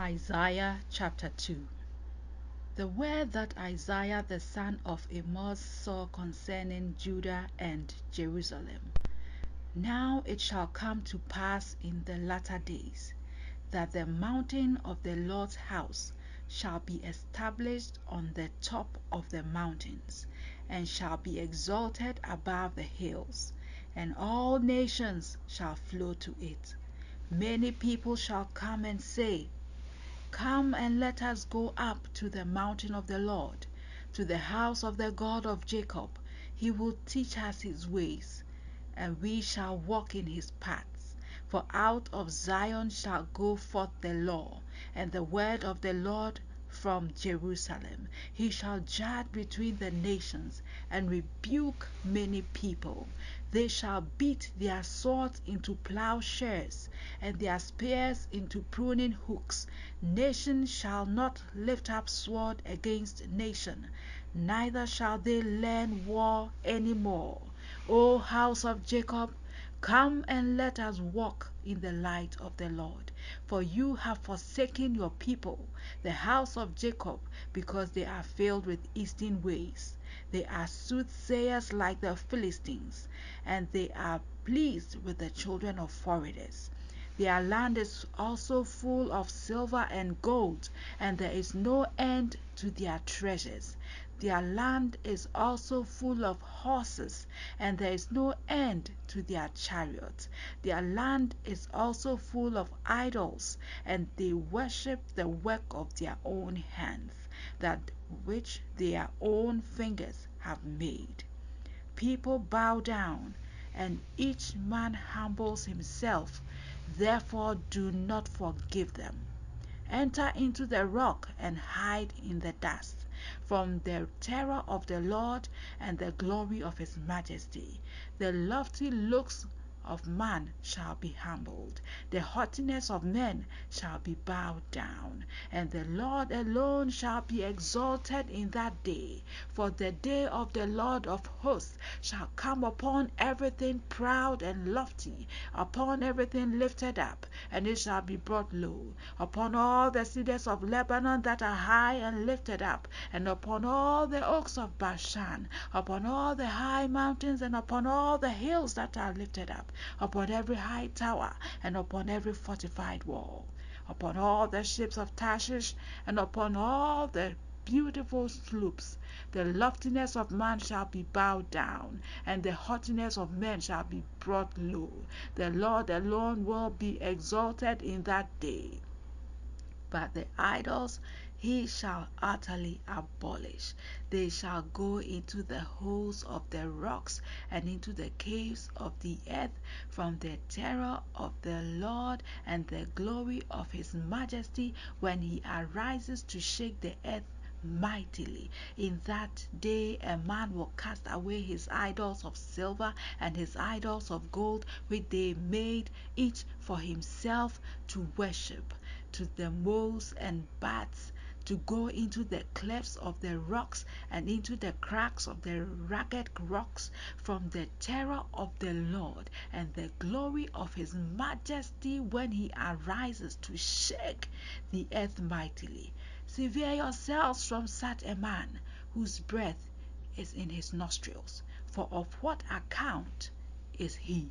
Isaiah chapter 2. The word that Isaiah the son of Amoz saw concerning Judah and Jerusalem. Now it shall come to pass in the latter days, that the mountain of the Lord's house shall be established on the top of the mountains, and shall be exalted above the hills, and all nations shall flow to it. Many people shall come and say, Come and let us go up to the mountain of the Lord, to the house of the God of Jacob. He will teach us his ways, and we shall walk in his paths. For out of Zion shall go forth the law, and the word of the Lord from Jerusalem. He shall judge between the nations, and rebuke many people. They shall beat their swords into plowshares, and their spears into pruning hooks. Nation shall not lift up sword against nation, neither shall they learn war any more. O house of Jacob, come and let us walk in the light of the Lord. For you have forsaken your people, the house of Jacob, because they are filled with eastern ways. They are soothsayers like the Philistines, and they are pleased with the children of foreigners. Their land is also full of silver and gold, and there is no end to their treasures. Their land is also full of horses, and there is no end to their chariots. Their land is also full of idols, and they worship the work of their own hands, that which their own fingers have made. People bow down, and each man humbles himself. Therefore do not forgive them. Enter into the rock and hide in the dust from the terror of the Lord and the glory of his majesty. The lofty looks of man shall be humbled, the haughtiness of men shall be bowed down, and the Lord alone shall be exalted in that day. For the day of the Lord of hosts shall come upon everything proud and lofty, upon everything lifted up, and it shall be brought low, upon all the cedars of Lebanon that are high and lifted up, and upon all the oaks of Bashan, upon all the high mountains, and upon all the hills that are lifted up, upon every high tower, and upon every fortified wall, upon all the ships of Tarshish, and upon all the beautiful sloops. The loftiness of man shall be bowed down, and the haughtiness of men shall be brought low. The Lord alone will be exalted in that day. But the idols he shall utterly abolish. They shall go into the holes of the rocks and into the caves of the earth, from the terror of the Lord and the glory of his majesty, when he arises to shake the earth mightily. In that day a man will cast away his idols of silver and his idols of gold, which they made each for himself to worship, to the moles and bats, to go into the clefts of the rocks and into the cracks of the rugged rocks, from the terror of the Lord and the glory of his majesty, when he arises to shake the earth mightily. Sever yourselves from such a man, whose breath is in his nostrils, for of what account is he?